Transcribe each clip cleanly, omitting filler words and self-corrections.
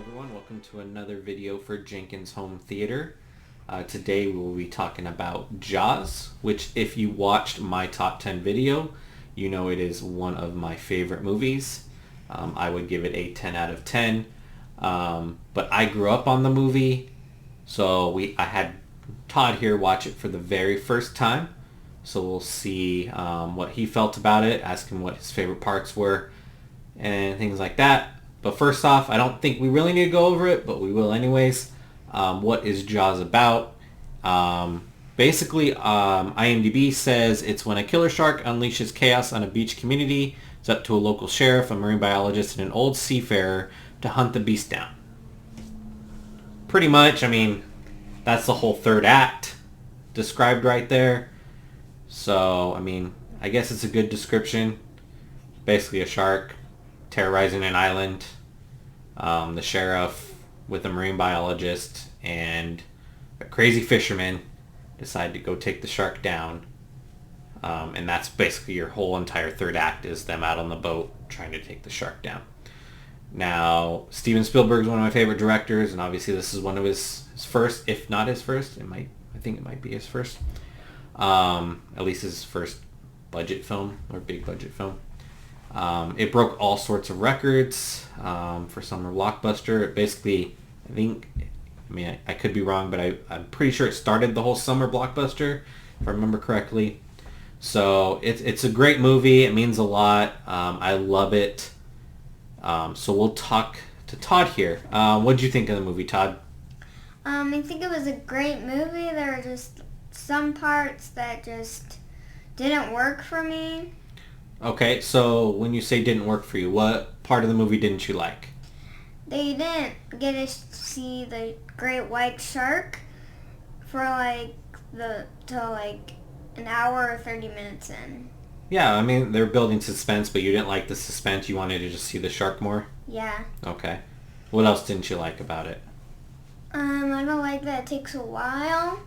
everyone, welcome to another video for Jenkins Home Theater. Today we will be talking about Jaws, which if you watched my top 10 video, you know it is one of my favorite movies. I would give it a 10 out of 10. But I grew up on the movie, so I had Todd here watch it for the very first time. So we'll see what he felt about it, ask him what his favorite parts were, and things like that. But first off, I don't think we really need to go over it, but we will anyways. What is Jaws about? Basically, IMDb says it's when a killer shark unleashes chaos on a beach community. It's up to a local sheriff, a marine biologist, and an old seafarer to hunt the beast down. Pretty much, I mean, that's the whole third act described right there. So, I mean, I guess it's a good description. Basically a shark terrorizing an island. The sheriff with a marine biologist and a crazy fisherman decide to go take the shark down. And that's basically your whole entire third act, is them out on the boat trying to take the shark down. Now, Steven Spielberg is one of my favorite directors, and obviously this is one of his first, if not his first. I think it might be his first. At least his first budget film, or big budget film. It broke all sorts of records for summer blockbuster. It basically, I could be wrong, but I'm pretty sure it started the whole summer blockbuster, if I remember correctly. So it's a great movie. It means a lot. I love it. So we'll talk to Todd here. What did you think of the movie, Todd? I think it was a great movie. There were just some parts that just didn't work for me. Okay, so when you say didn't work for you, what part of the movie didn't you like? They didn't get to see the great white shark for till an hour or 30 minutes in. Yeah, I mean, they're building suspense, but you didn't like the suspense. You wanted to just see the shark more? Yeah. Okay. What else didn't you like about it? I don't like that it takes a while.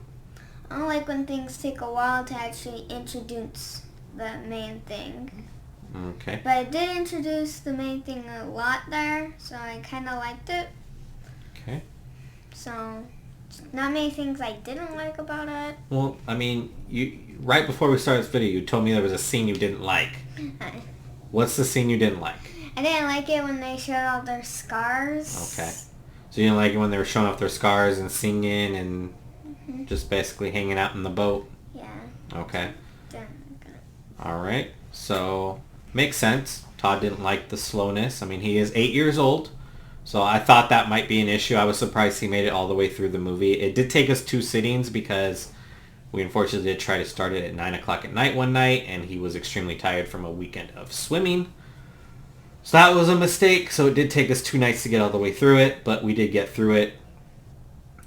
I don't like when things take a while to actually introduce the main thing. Okay. But it did introduce the main thing a lot there, so I kind of liked it. Okay. So, not many things I didn't like about it. Well, I mean, right before we started this video, you told me there was a scene you didn't like. What's the scene you didn't like? I didn't like it when they showed all their scars. Okay. So you didn't like it when they were showing off their scars and singing and just basically hanging out in the boat? Yeah. Okay. Didn't like it. All right. So, makes sense. Todd didn't like the slowness. I mean, he is 8 years old, so I thought that might be an issue. I was surprised he made it all the way through the movie. It did take us 2 sittings because we unfortunately did try to start it at 9 o'clock at night one night, and he was extremely tired from a weekend of swimming. So that was a mistake. So it did take us 2 nights to get all the way through it, but we did get through it.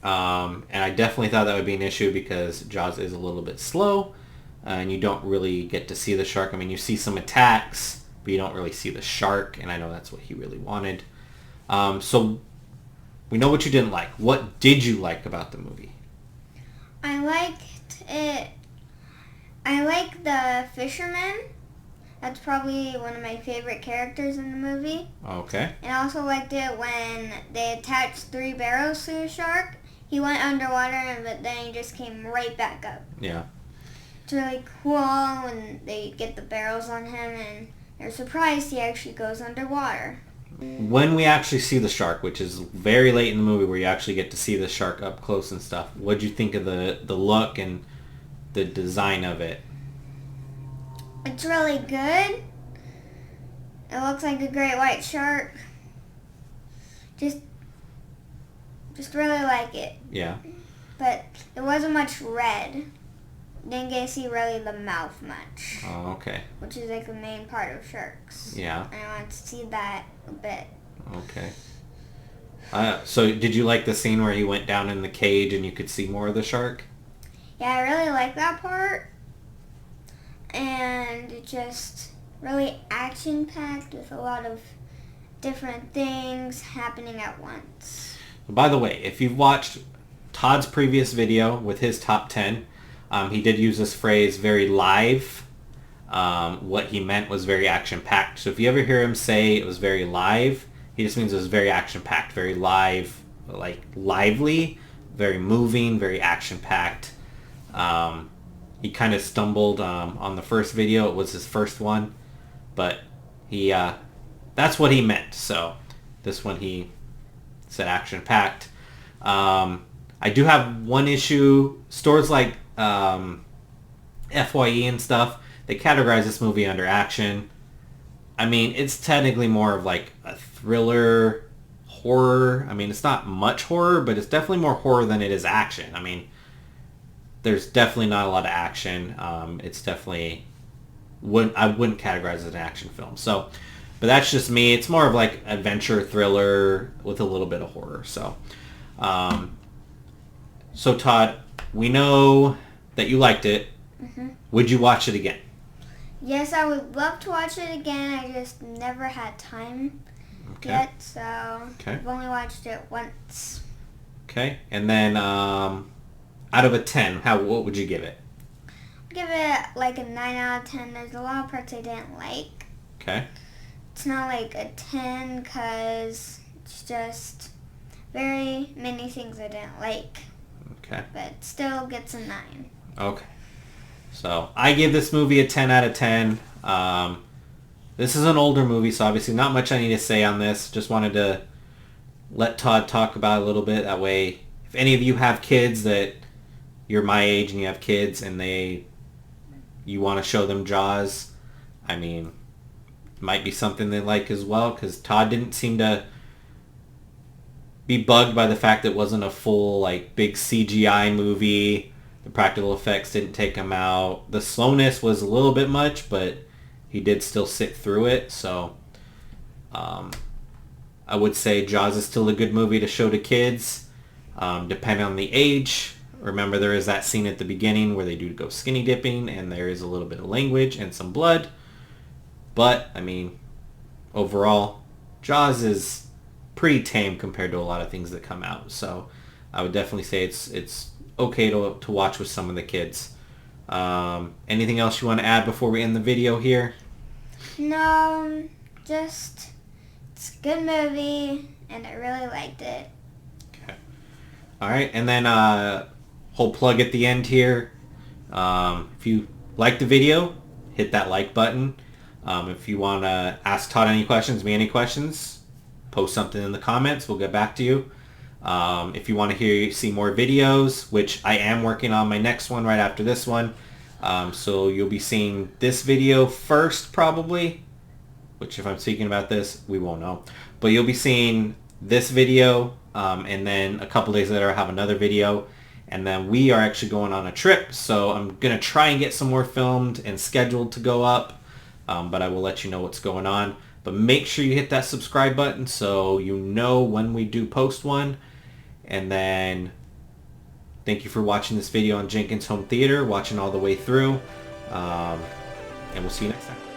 And I definitely thought that would be an issue because Jaws is a little bit slow, and you don't really get to see the shark. I mean, you see some attacks, but you don't really see the shark, and I know that's what he really wanted. So we know what you didn't like. What did you like about the movie? I liked it. I like the fisherman. That's probably one of my favorite characters in the movie. Okay. And I also liked it when they attached 3 barrels to the shark. He went underwater, but then he just came right back up. Yeah. It's really cool when they get the barrels on him and they're surprised he actually goes underwater. When we actually see the shark, which is very late in the movie where you actually get to see the shark up close and stuff, what'd you think of the look and the design of it? It's really good. It looks like a great white shark. Just really like it. Yeah. But there wasn't much red. Didn't get to see really the mouth much. Oh, okay. Which is like the main part of sharks. Yeah. And I want to see that a bit. Okay. So did you like the scene where he went down in the cage and you could see more of the shark? Yeah, I really like that part. And it just really action-packed with a lot of different things happening at once. By the way, if you've watched Todd's previous video with his top 10, he did use this phrase, very live. What he meant was very action-packed. So if you ever hear him say it was very live, He just means it was very action-packed, very lively, very moving, very action-packed. He kind of stumbled on the first video. It was his first one, but that's what he meant. So this one he said action-packed. I do have one issue. Stores like FYE and stuff, they categorize this movie under action. I mean, it's technically more of like a thriller, horror. I mean, it's not much horror, but it's definitely more horror than it is action. I mean, there's definitely not a lot of action. It's definitely, I wouldn't categorize it as an action film. So, but that's just me. It's more of like adventure thriller with a little bit of horror. So, so Todd, we know that you liked it. Mm-hmm. Would you watch it again? Yes, I would love to watch it again. I just never had time yet, so I've only watched it once. Okay, and then out of a 10, what would you give it? Give it like a 9 out of 10. There's a lot of parts I didn't like. Okay. It's not like a 10 because it's just very many things I didn't like. Okay. But it still gets a 9. Okay. So I give this movie a 10 out of 10. This is an older movie, so obviously not much I need to say on this. Just wanted to let Todd talk about it a little bit. That way, if any of you have kids that you're my age and you have kids and you want to show them Jaws, I mean, it might be something they like as well, because Todd didn't seem to be bugged by the fact that it wasn't a full, like, big CGI movie. The practical effects didn't take him out. The slowness was a little bit much, but he did still sit through it. So I would say Jaws is still a good movie to show to kids, depending on the age. Remember, there is that scene at the beginning where they do go skinny dipping, and there is a little bit of language and some blood. But, I mean, overall, Jaws is pretty tame compared to a lot of things that come out. So I would definitely say it's okay to watch with some of the kids. Anything else you want to add before we end the video here? No, just it's a good movie and I really liked it. Okay. Alright, and then whole plug at the end here. If you like the video, hit that like button. If you want to ask Todd any questions, me any questions, post something in the comments. We'll get back to you. If you want to see more videos, which I am working on my next one right after this one. So you'll be seeing this video first probably, which if I'm speaking about this, we won't know. But you'll be seeing this video, and then a couple days later I'll have another video. And then we are actually going on a trip, so I'm going to try and get some more filmed and scheduled to go up. But I will let you know what's going on. But make sure you hit that subscribe button so you know when we do post one. And then thank you for watching this video on Jenkins Home Theater, watching all the way through. And we'll see you next time.